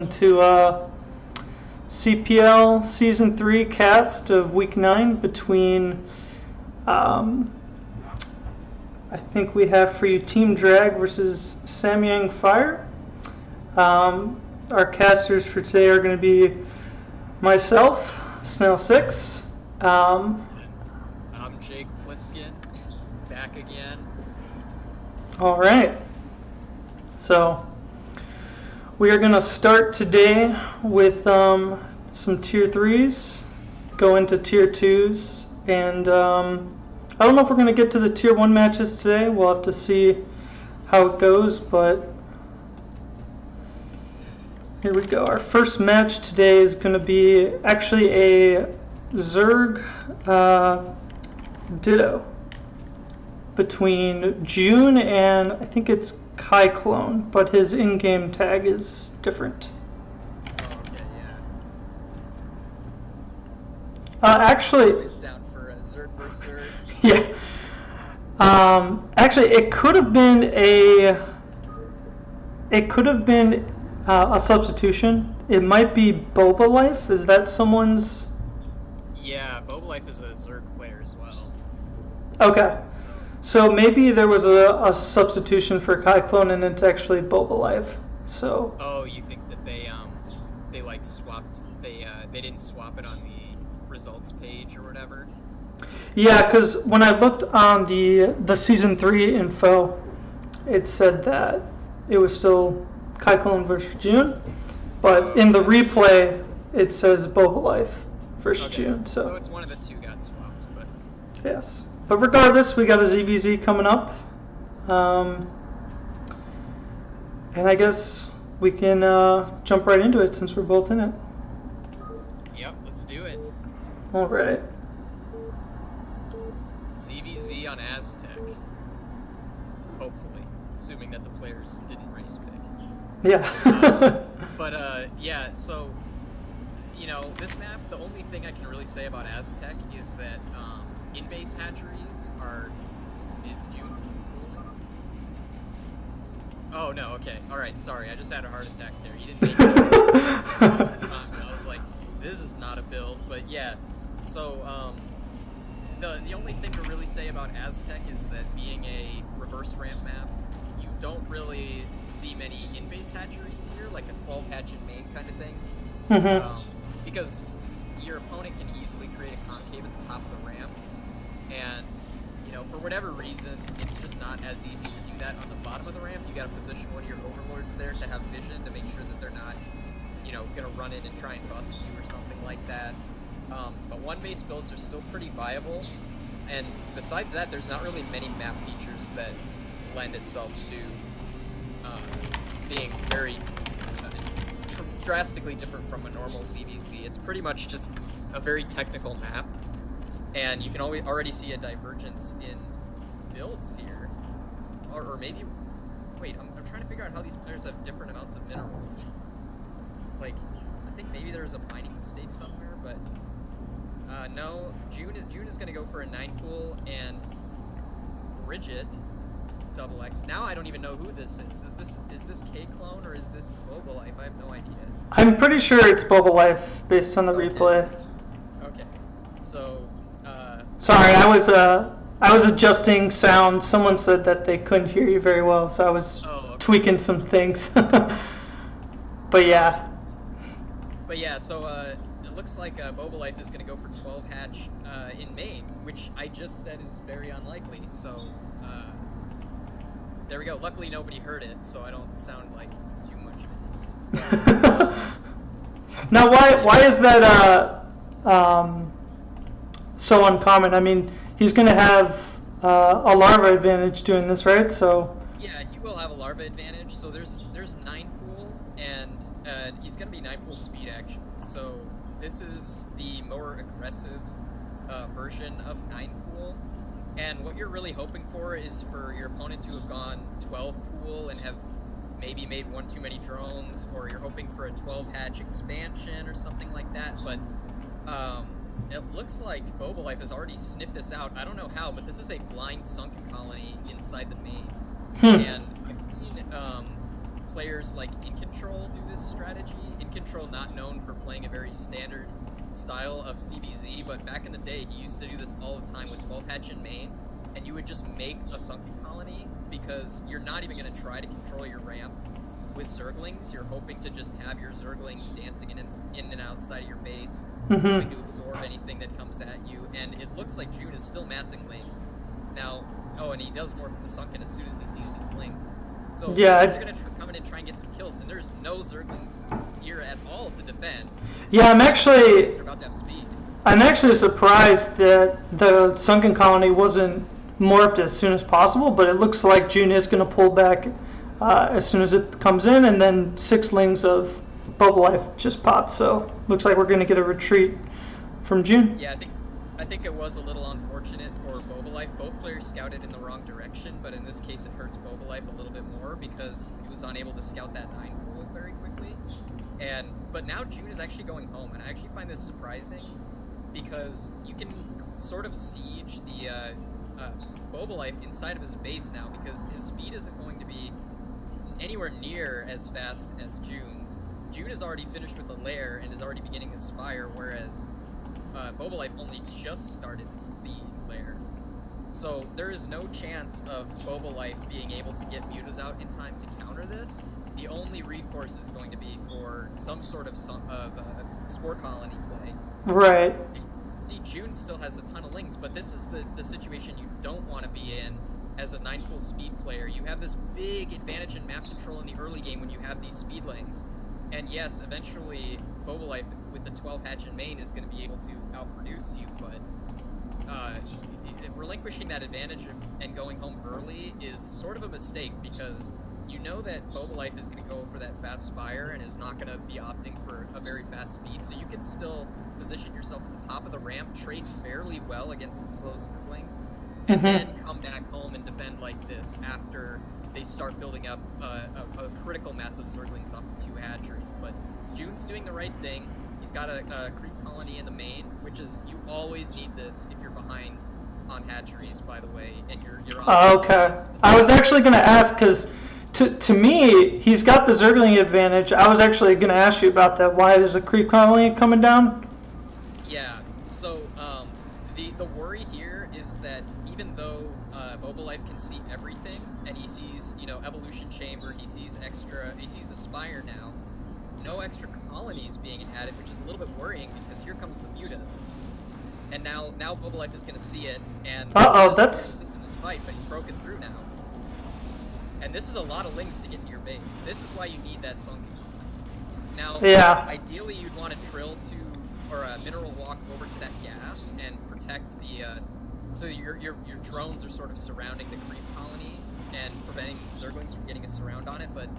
To CPL Season 3 cast of Week 9 between, I think we have for you Team Drag versus Samyang Fire. Our casters for today are going to be myself, Snail6. I'm Jake Pliskin, back again. All right. So we are going to start today with some Tier 3s, go into Tier 2s, and I don't know if we're going to get to the Tier 1 matches today. We'll have to see how it goes, but here we go. Our first match today is going to be actually a Zerg Ditto between June and I think it's kei-clone, but his in-game tag is different. Oh, okay, yeah. Actually, Always down for a Zerg vs. Zerg. yeah. Actually, it could have been a substitution. It might be Boba Life. Is that someone's? Yeah, Boba Life is a Zerg player as well. Okay. So maybe there was a substitution for kei-clone and it's actually Boba Life. So. Oh, you think that they like swapped? They didn't swap it on the results page or whatever. Yeah, because when I looked on the Season 3 info, it said that it was still kei-clone versus June, but in the replay it says Boba Life versus June. So it's one of the two got swapped, but yes. But regardless, we got a ZVZ coming up, and I guess we can jump right into it since we're both in it. Yep, let's do it. All right. ZVZ on Aztec. Hopefully, assuming that the players didn't race pick. Yeah. Yeah, so, you know, this map, the only thing I can really say about Aztec is that, in-base hatcheries is June from cooling. Oh, no, okay, alright, sorry, I just had a heart attack there, you didn't make it. I was like, this is not a build, but yeah, so, the only thing to really say about Aztec is that being a reverse ramp map, you don't really see many in-base hatcheries here, like a 12 hatch in main kind of thing. Because your opponent can easily create a concave at the top of the ramp, and, you know, for whatever reason, it's just not as easy to do that on the bottom of the ramp. You gotta position one of your overlords there to have vision to make sure that they're not, you know, gonna run in and try and bust you or something like that. But one-base builds are still pretty viable, and besides that, there's not really many map features that lend itself to being very drastically different from a normal ZVZ. It's pretty much just a very technical map, and you can already see a divergence in builds here. Or maybe... Wait, I'm trying to figure out how these players have different amounts of minerals. Like, I think maybe there's a mining mistake somewhere, but... no, June is going to go for a 9 pool, and Bridget, double X. Now I don't even know who this is. Is this kei-clone or is this Boba Life? I have no idea. I'm pretty sure it's Boba Life based on the replay. Okay. So, sorry, I was adjusting sound. Someone said that they couldn't hear you very well, so I was tweaking some things. But yeah. But yeah, so it looks like Boba Life is going to go for 12 hatch in main, which I just said is very unlikely. So there we go. Luckily nobody heard it, so I don't sound like too much of it. Now, why is that so uncommon? I mean, he's going to have a larva advantage doing this, right? So yeah, he will have a larva advantage. So there's 9 pool, and he's going to be 9 pool speed actually. So this is the more aggressive version of 9 pool. And what you're really hoping for is for your opponent to have gone 12 pool and have maybe made one too many drones, or you're hoping for a 12 hatch expansion or something like that. But it looks like Boba Life has already sniffed this out. I don't know how, but this is a blind sunken colony inside the main. And I've seen players like In Control do this strategy. In Control, not known for playing a very standard style of CVZ, but back in the day, he used to do this all the time with 12 hatch in main, and you would just make a sunken colony because you're not even going to try to control your ramp with Zerglings. You're hoping to just have your Zerglings dancing in and outside of your base, hoping to absorb anything that comes at you, and it looks like June is still massing lings. Now, and he does morph to the sunken as soon as he sees these lings. So yeah, you're going to come in and try and get some kills, and there's no Zerglings here at all to defend. Yeah, I'm actually about to have speed. I'm actually surprised that the sunken colony wasn't morphed as soon as possible, but it looks like June is going to pull back as soon as it comes in, and then 6 lings of Bubble Life just popped, so looks like we're going to get a retreat from June. Yeah, I think it was a little unfortunate for Bobolife. Both players scouted in the wrong direction, but in this case it hurts Bobolife a little bit more because he was unable to scout that 9 pool very quickly. But now June is actually going home, and I actually find this surprising because you can sort of siege the Bobolife inside of his base now because his speed isn't going to be anywhere near as fast as June's. June is already finished with the lair and is already beginning his spire, whereas Bobolife only just started the lair. So there is no chance of Bobolife being able to get Mutas out in time to counter this. The only recourse is going to be for some sort of Spore Colony play. Right. And see, June still has a ton of lings, but this is the situation you don't want to be in as a 9-pool speed player. You have this big advantage in map control in the early game when you have these speed lings. And yes, eventually Bobolife with the 12 hatch in main is going to be able to outproduce you, but relinquishing that advantage and going home early is sort of a mistake because you know that Bobolife is going to go for that fast spire and is not going to be opting for a very fast speed, so you can still position yourself at the top of the ramp, trade fairly well against the slow Zerglings, and then come back home and defend like this after they start building up a critical mass of Zerglings off of 2 hatcheries. But June's doing the right thing. He's got a creep colony in the main, which is, you always need this if you're behind on hatcheries, by the way, and you're on okay. I was actually going to ask, because to me, he's got the Zergling advantage. I was actually going to ask you about that, why there's a creep colony coming down. Yeah, so the worry here is that even though Bobolife can see everything, and he sees, Evolution Chamber, he sees a Spire now, no extra colonies being added, which is a little bit worrying because here comes the Mutas. And now Bobolife is going to see it, and that's resisting this fight, but he's broken through now. And this is a lot of lings to get in your base. This is why you need that sunken. Now, ideally you'd want to drill to, or mineral walk over to that gas and protect the, so your drones are sort of surrounding the creep colony and preventing Zerglings from getting a surround on it, but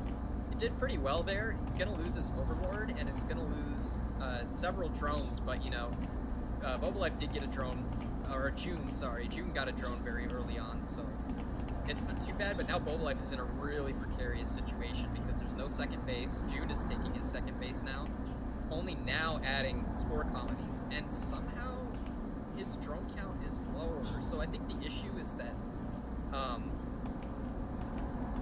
it did pretty well there. It's going to lose this Overlord, and it's going to lose several drones, but, Bobolife did get a drone, or June got a drone very early on, so it's not too bad, but now Bobolife is in a really precarious situation because there's no second base. June is taking his second base now, only now adding Spore Colonies, and somehow his drone count is lower, so I think the issue is that,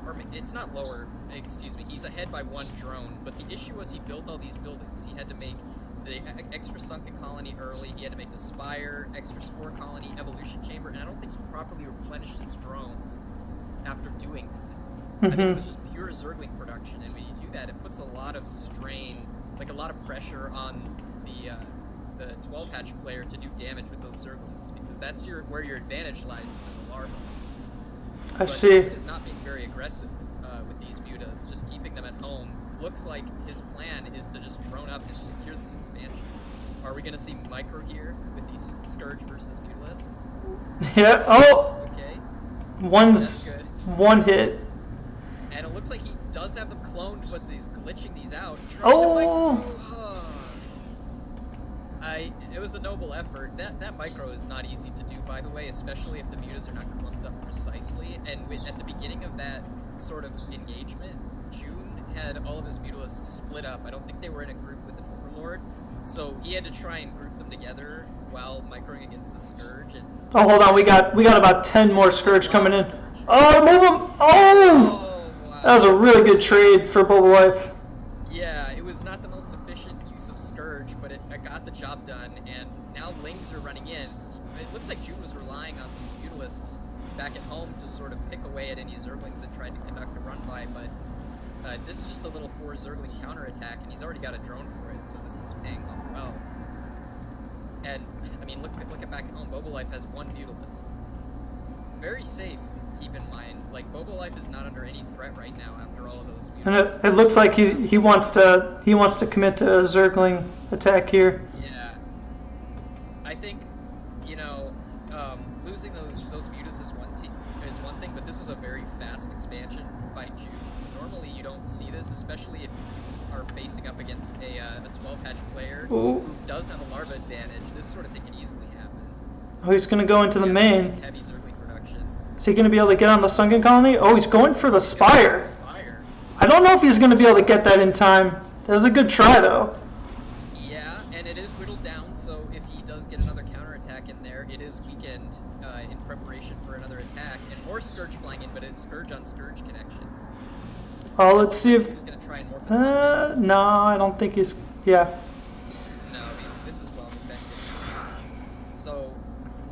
or it's not lower, excuse me, he's ahead by 1 drone, but the issue was he built all these buildings. He had to make the extra sunken colony early, he had to make the spire, extra Spore Colony, Evolution Chamber, and I don't think he properly replenished his drones after doing that. I think it was just pure Zergling production, and when you do that, it puts a lot of strain, like a lot of pressure on the 12 hatch player to do damage with those Zerglings, because that's where your advantage lies, is in the larva. I see. He is not being very aggressive with these Mutas, just keeping them at home. Looks like his plan is to just drone up and secure this expansion. Are we going to see Micro here with these Scourge versus Mutalist? Yeah. Oh! Okay. That's good. 1 hit. And it looks like he does have them cloned, but he's glitching these out. It was a noble effort. That micro is not easy to do, by the way, especially if the Mutas are not clumped up precisely. And at the beginning of that sort of engagement, June had all of his Mutalisks split up. I don't think they were in a group with an Overlord, so he had to try and group them together while microing against the Scourge. And hold on, we got about 10 more Scourge coming in. Oh, move them! Oh! Wow. That was a really good trade for Boba Life. Yeah, it was not the most efficient use of Scourge, but it got the job done, and now Lings are running in. It looks like June was relying on these Mutalisks back at home to sort of pick away at any Zerglings that tried to conduct a run-by, but this is just a little 4 Zergling counterattack, and he's already got a drone for it, so this is paying off well. And, I mean, look at back at home. Boba Life has 1 Mutalist. Very safe, keep in mind. Like, Boba Life is not under any threat right now after all of those Mutalisks. And it looks like he wants to commit to a Zergling attack here. Yeah. I think, you know, losing those Mutas is one thing, but this was a very fast expansion by June. Normally you don't see this, especially if you are facing up against a 12-hatch player who does have a larva advantage. This sort of thing can easily happen. Oh, he's going to go into the main. This is heavy Zergling production. Is he going to be able to get on the Sunken Colony? Oh, he's going for the Spire. I don't know if he's going to be able to get that in time. That was a good try, though. Yeah, and it is whittled down, so if he does get another counterattack in there, it is weakened in preparation for another attack. And more Scourge flying in, but it's Scourge on Scourge connections. Oh, let's see if... He's going to try and morph a no, I don't think he's... Yeah. No, this is well defended. So,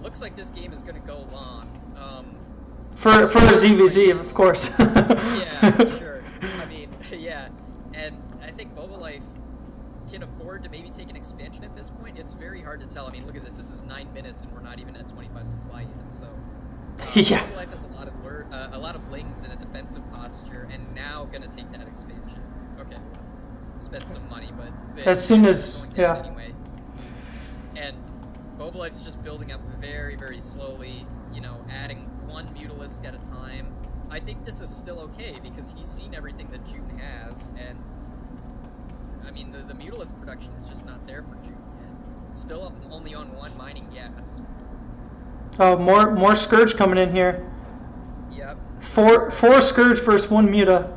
looks like this game is going to go long. For ZVZ, of course. Yeah, for sure. I mean, yeah. And I think Boba Life can afford to maybe take an expansion at this point. It's very hard to tell. I mean, look at this. This is 9 minutes, and we're not even at 25 supply yet. So, yeah. Boba Life has a lot of Lings in a defensive posture, and now going to take that expansion. Okay. Spend some money, but as soon as anyway. And Boba Life's just building up very, very slowly. You know, adding 1 Mutalisk at a time. I think this is still okay because he's seen everything that June has, and I mean the Mutalisk production is just not there for June yet. Still only on 1 mining gas. Oh, more Scourge coming in here. Yep. Four Scourge versus 1 Muta.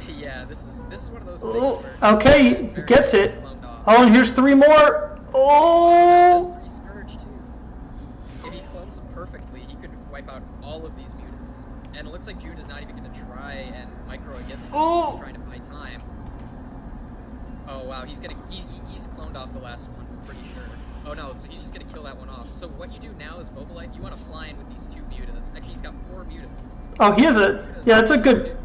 Yeah, this is one of those things where okay, gets it. Oh, and here's 3 more. Oh. That's 3 Scourge too. If he clones them perfectly, he could wipe out all of these Mutas. And it looks like Jude is not even going to try and micro against this. He's just trying to buy time. Oh wow, he's cloned off the last one, I'm pretty sure. Oh no, so he's just going to kill that one off. So what you do now is Boba Life, you want to fly in with these 2 Mutas. Actually, he's got 4 Mutas. Oh, he has that's a good...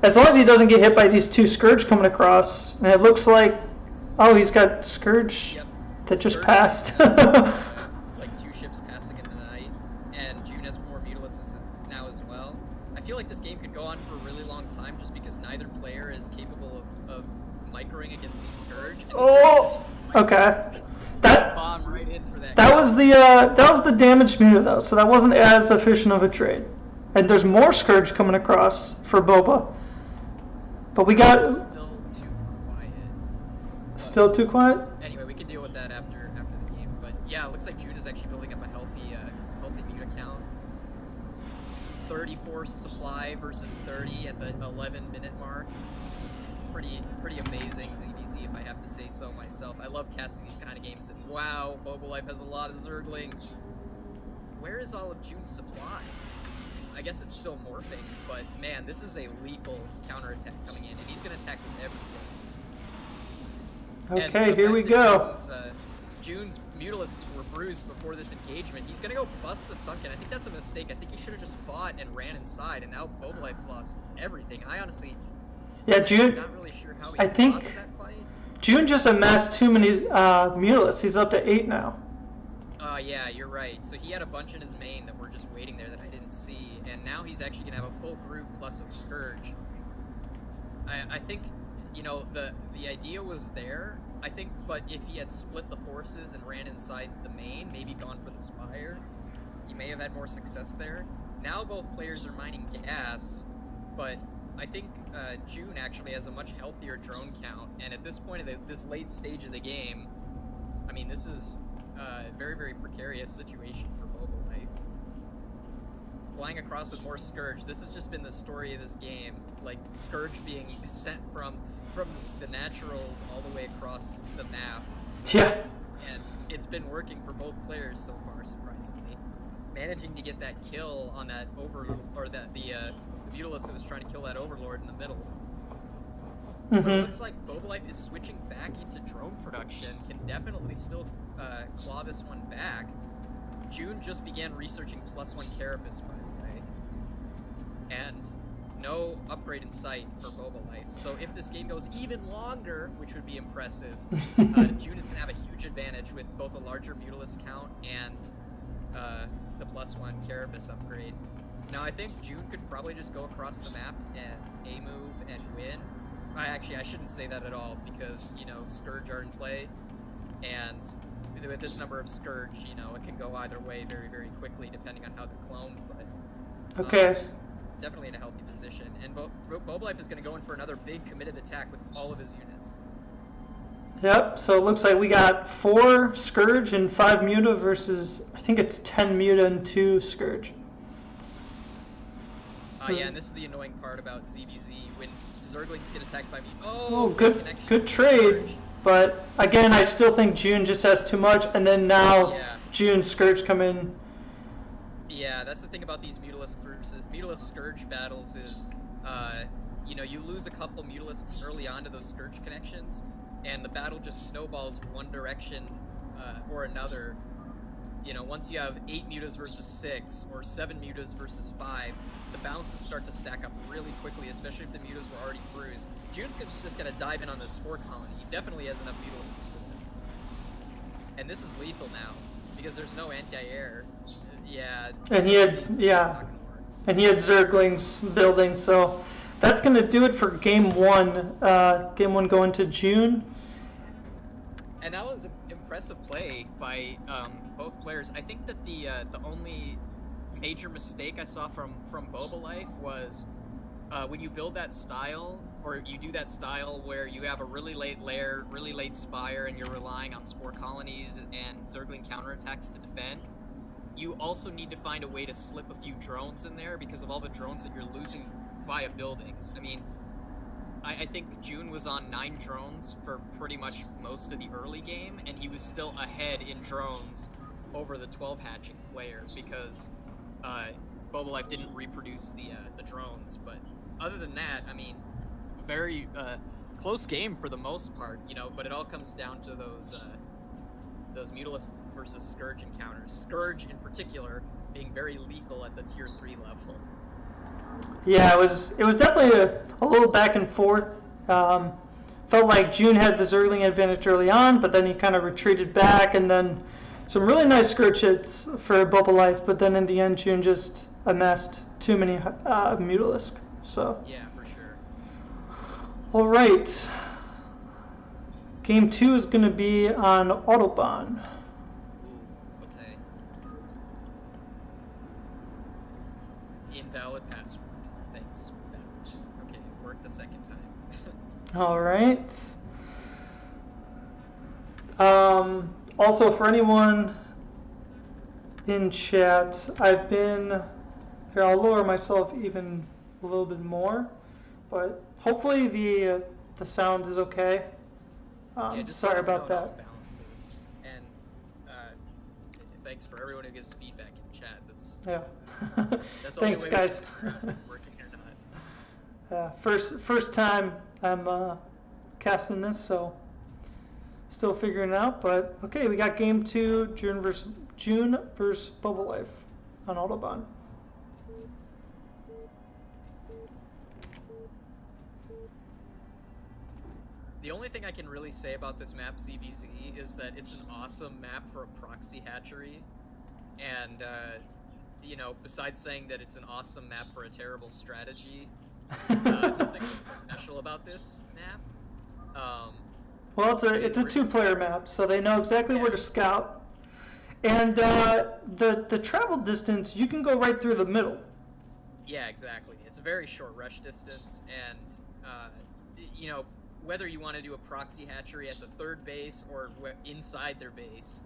As long as he doesn't get hit by these 2 Scourge coming across. And it looks like... Oh, he's got Scourge that just passed. Like 2 ships passing in the night. And June has more Mutalisks now as well. I feel like this game could go on for a really long time just because neither player is capable of microing against these Scourge. Okay. Bomb right in for that was the damaged Muta though, so that wasn't as efficient of a trade. And there's more Scourge coming across for Boba. But we got... Still too quiet. Still too quiet? Anyway, we can deal with that after the game. But yeah, it looks like June is actually building up a healthy Muta count. 34 supply versus 30 at the 11-minute mark. Pretty amazing ZVZ, if I have to say so myself. I love casting these kind of games, and wow, Boba Life has a lot of Zerglings. Where is all of June's supply? I guess it's still morphing, but man, this is a lethal counterattack coming in, and he's going to attack with everything. Okay, here we go. June's Mutalisks were bruised before this engagement. He's going to go bust the Sunken. I think that's a mistake. I think he should have just fought and ran inside, and now Boba Life's lost everything. I honestly... Yeah, June... I'm not really sure how he lost that fight. June just amassed too many Mutalisks. He's up to 8 now. Yeah, you're right. So he had a bunch in his main that were just waiting there that I didn't see, and now he's actually going to have a full group plus some Scourge. I think, you know, the idea was there, I think, but if he had split the forces and ran inside the main, maybe gone for the Spire, he may have had more success there. Now both players are mining gas, but I think June actually has a much healthier drone count, and at this point of this late stage of the game, I mean, this is a very, very precarious situation for Boba Life. Flying across with more Scourge, this has just been the story of this game, like Scourge being sent from the naturals all the way across the map. Yeah. And it's been working for both players so far, surprisingly. Managing to get that kill on that the Mutalisk that was trying to kill that Overlord in the middle. But it Mm-hmm. looks like Bobolife is switching back into drone production, can definitely still claw this one back. June just began researching +1 Carapace, by the way. And no upgrade in sight for Bobolife. So if this game goes even longer, which would be impressive, June is going to have a huge advantage with both a larger Mutalisk count and the +1 Carapace upgrade. Now I think June could probably just go across the map and A-move and win. I shouldn't say that at all, because, you know, Scourge are in play, and with this number of Scourge, you know, it can go either way very, very quickly, depending on how they're cloned, but... Okay. Definitely in a healthy position, and Bobolife is going to go in for another big committed attack with all of his units. Yep, so it looks like we got 4 Scourge and 5 Muta versus, I think it's 10 Muta and 2 Scourge. Yeah, and this is the annoying part about ZVZ, when Zerglings get attacked by me. Oh, good trade. Scourge. But again, I still think June just has too much, and then now Yeah. June Scourge come in. Yeah, that's the thing about these Mutalisk Scourge battles is, you know, you lose a couple Mutalisks early on to those Scourge connections, and the battle just snowballs one direction or another. You know, once you have 8 Mutas versus 6, or 7 Mutas versus 5, the bounces start to stack up really quickly, especially if the Mutas were already bruised. June's just gonna dive in on this Spore Colony. He definitely has enough Mutalisks for this. And this is lethal now, because there's no anti-air. Yeah. And he had, it's yeah, not gonna work. and he had Zerglings building, so that's going to do it for game 1. Game 1 going to June. And that was impressive play by both players. I think that the only major mistake I saw from Bobolife was when you build that style, or you do that style where you have a really late lair, really late spire, and you're relying on Spore Colonies and Zergling counterattacks to defend. You also need to find a way to slip a few drones in there because of all the drones that you're losing via buildings. I mean, I think June was on 9 drones for pretty much most of the early game, and he was still ahead in drones over the 12 hatching player because Bobolife didn't reproduce the drones. But other than that, I mean, very close game for the most part, you know. But it all comes down to those Mutalisk versus Scourge encounters. Scourge, in particular, being very lethal at the tier 3 level. Yeah, it was definitely a little back and forth. Felt like June had the Zergling advantage early on, but then he kind of retreated back, and then some really nice Scourge hits for Bobolife, but then in the end, June just amassed too many Mutalisk. So. Yeah, for sure. All right. Game 2 is going to be on Autobahn. Ooh, okay. Invalid password. Thanks, battle. Okay, worked the second time. All right. Also, for anyone in chat, I've been here. I'll lower myself even a little bit more, but hopefully the sound is okay. Yeah, just sorry let us know about how that. it balances. And thanks for everyone who gives feedback in chat. That's Yeah. that's the only Thanks, way guys. we can figure out if it's working or not. First time I'm casting this, so still figuring it out. But okay, we got game 2, June versus Bobolife on Autobahn. The only thing I can really say about this map, ZVZ, is that it's an awesome map for a proxy hatchery. And, you know, besides saying that it's an awesome map for a terrible strategy, nothing special about this map. Well, it's a 2-player map, so they know exactly where to scout. And the travel distance, you can go right through the middle. Yeah, exactly. It's a very short rush distance, and, you know, whether you want to do a proxy hatchery at the 3rd base or inside their base,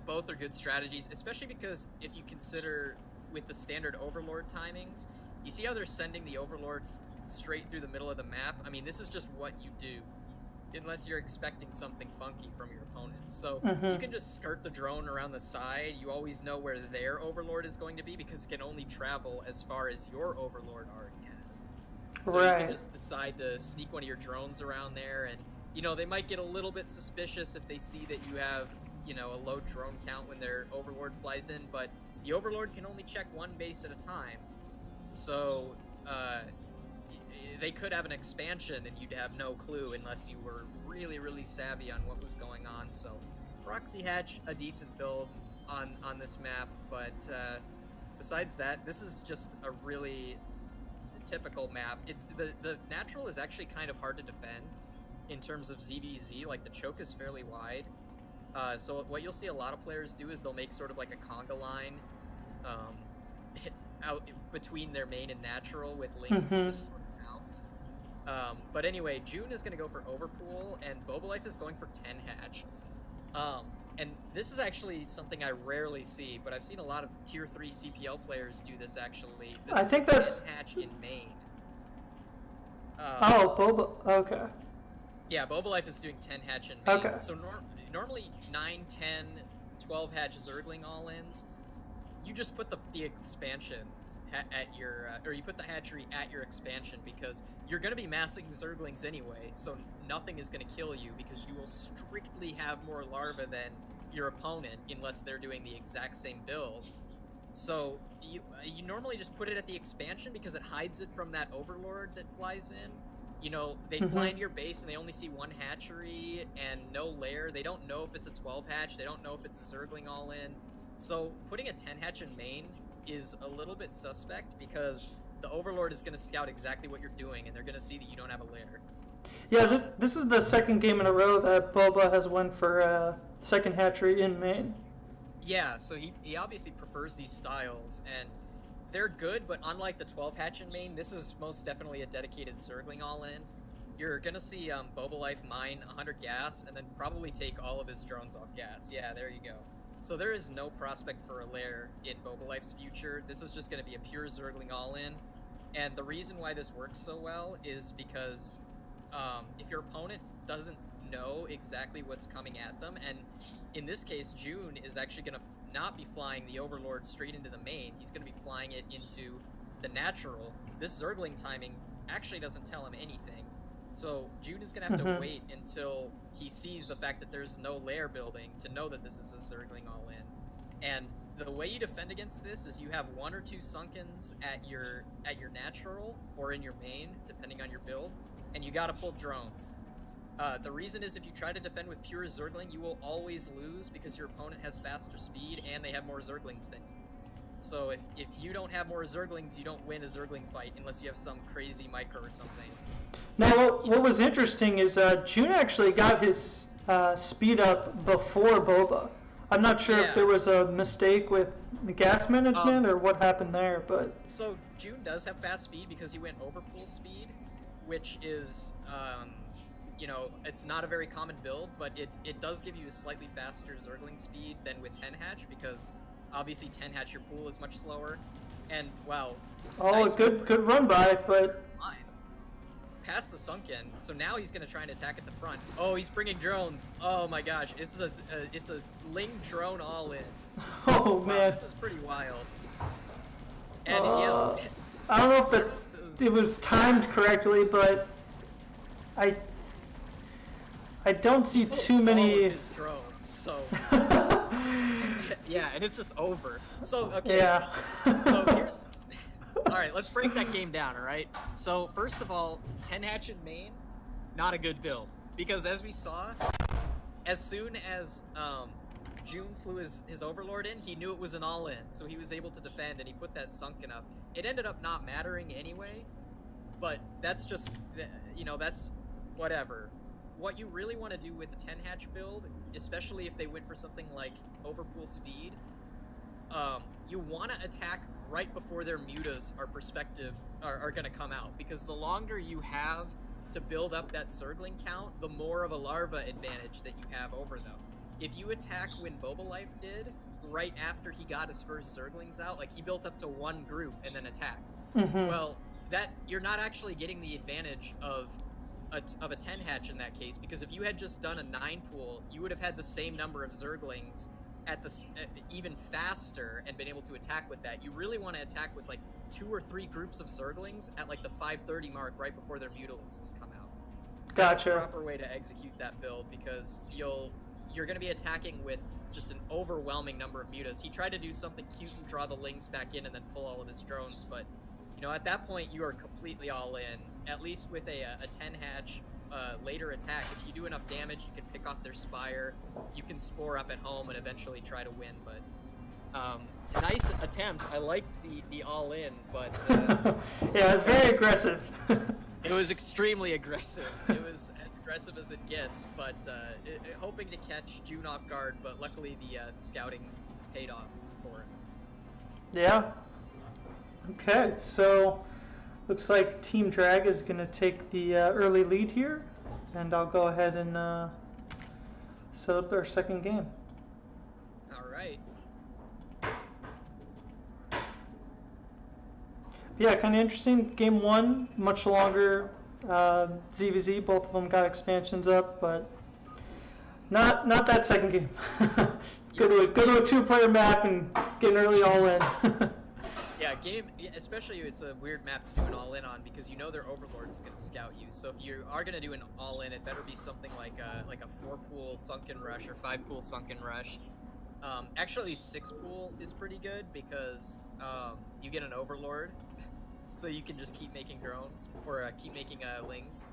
both are good strategies, especially because if you consider with the standard Overlord timings, you see how they're sending the Overlords straight through the middle of the map? I mean, this is just what you do. unless you're expecting something funky from your opponent. So Mm-hmm. you can just skirt the drone around the side. You always know where their overlord is going to be because it can only travel as far as your overlord already has. So you can just decide to sneak one of your drones around there, and they might get a little bit suspicious if they see that you have a low drone count when their overlord flies in, but the overlord can only check one base at a time. So they could have an expansion and you'd have no clue unless you were really, really savvy on what was going on. So Proxy Hatch, a decent build on this map, but besides that, this is just a really typical map. It's the natural is actually kind of hard to defend in terms of ZVZ. Like, the choke is fairly wide. So what you'll see a lot of players do is they'll make sort of like a conga line out between their main and natural with links to sort of bounce. But anyway, June is going to go for Overpool, and Bobolife is going for 10 hatch. And this is actually something I rarely see, but I've seen a lot of tier 3 CPL players do this actually. I think that's 10 hatch in main. Okay. Yeah, Bobolife is doing 10 hatch in main. Okay. So normally 9, 10, 12 hatch Zergling all-ins, you just put the expansion at your, or you put the hatchery at your expansion, because you're going to be massing Zerglings anyway, so nothing is going to kill you because you will strictly have more larvae than your opponent unless they're doing the exact same build. So you normally just put it at the expansion because it hides it from that overlord that flies in. They fly into your base and they only see one hatchery and no lair. They don't know if it's a 12 hatch. They don't know if it's a Zergling all in. So putting a 10 hatch in main is a little bit suspect because the overlord is going to scout exactly what you're doing and they're going to see that you don't have a lair. Yeah, this is the second game in a row that Boba has won for second hatchery in main. Yeah, so he obviously prefers these styles, and they're good, but unlike the 12 hatch in main, this is most definitely a dedicated Zergling all-in. You're gonna see Bobolife mine 100 gas, and then probably take all of his drones off gas. Yeah, there you go. So there is no prospect for a lair in Bobolife's future. This is just gonna be a pure Zergling all-in, and the reason why this works so well is because if your opponent doesn't know exactly what's coming at them, and in this case June is actually going to not be flying the overlord straight into the main, he's going to be flying it into the natural. This Zergling timing actually doesn't tell him anything, so June is going to have to wait until he sees the fact that there's no lair building to know that this is a Zergling all in. And the way you defend against this is you have 1 or 2 sunkens at your natural or in your main, depending on your build, and you gotta pull drones. The reason is if you try to defend with pure Zergling, you will always lose because your opponent has faster speed and they have more Zerglings than you. So if you don't have more Zerglings, you don't win a Zergling fight unless you have some crazy micro or something. Now, what was interesting is June actually got his speed up before Boba. I'm not sure if there was a mistake with the gas management or what happened there, but... So June does have fast speed because he went overpool speed, which is, it's not a very common build, but it does give you a slightly faster Zergling speed than with 10 hatch, because obviously 10 hatch your pool is much slower. And wow. Oh, nice good run by, but... Fine. Past the sunken, so now he's going to try and attack at the front. Oh, he's bringing drones. Oh my gosh, it's a Ling drone all in. Oh man, wow, this is pretty wild. And he has... I don't know if it was timed correctly, but I don't see too many... all of his drones, so... yeah, and it's just over. So, okay. Yeah. So here's... Alright, let's break that game down, alright? So, first of all, 10 hatch in main, not a good build. Because as we saw, as soon as June flew his overlord in, he knew it was an all-in, so he was able to defend, and he put that sunken up. It ended up not mattering anyway, but that's just, that's whatever. What you really want to do with the 10 hatch build, especially if they went for something like overpool speed, you want to attack right before their mutas are going to come out, because the longer you have to build up that Zergling count, the more of a larva advantage that you have over them. If you attack when Bobolife did, right after he got his first Zerglings out, like he built up to 1 group and then attacked. Well, that you're not actually getting the advantage of of a 10 hatch in that case, because if you had just done a 9 pool, you would have had the same number of Zerglings at the even faster and been able to attack with that. You really want to attack with like 2 or 3 groups of Zerglings at like the 530 mark right before their Mutalisks come out. That's the proper way to execute that build, because you're going to be attacking with just an overwhelming number of mutas. He tried to do something cute and draw the Lings back in and then pull all of his drones, but you know, at that point you are completely all in. At least with a 10 hatch later attack, if you do enough damage, you can pick off their Spire, you can spore up at home and eventually try to win. But nice attempt. I liked the all in, but yeah, it's very aggressive. It was extremely aggressive. It was as aggressive as it gets, but hoping to catch June off guard, but luckily the scouting paid off for him. Yeah. Okay, so looks like Team Drag is going to take the early lead here, and I'll go ahead and set up our second game. All right. Yeah, kind of interesting. Game 1, much longer. ZVZ, both of them got expansions up, but not that second game. Go to a 2-player map and get an early all-in. Yeah, especially it's a weird map to do an all-in on, because you know their Overlord is going to scout you. So if you are going to do an all-in, it better be something like a 4-pool Sunken Rush or 5-pool Sunken Rush. Actually, 6-pool is pretty good, because you get an Overlord, so you can just keep making drones, or keep making Lings,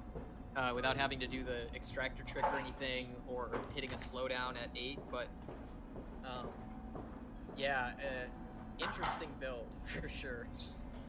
without having to do the extractor trick or anything, or hitting a slowdown at 8, but yeah, interesting build, for sure.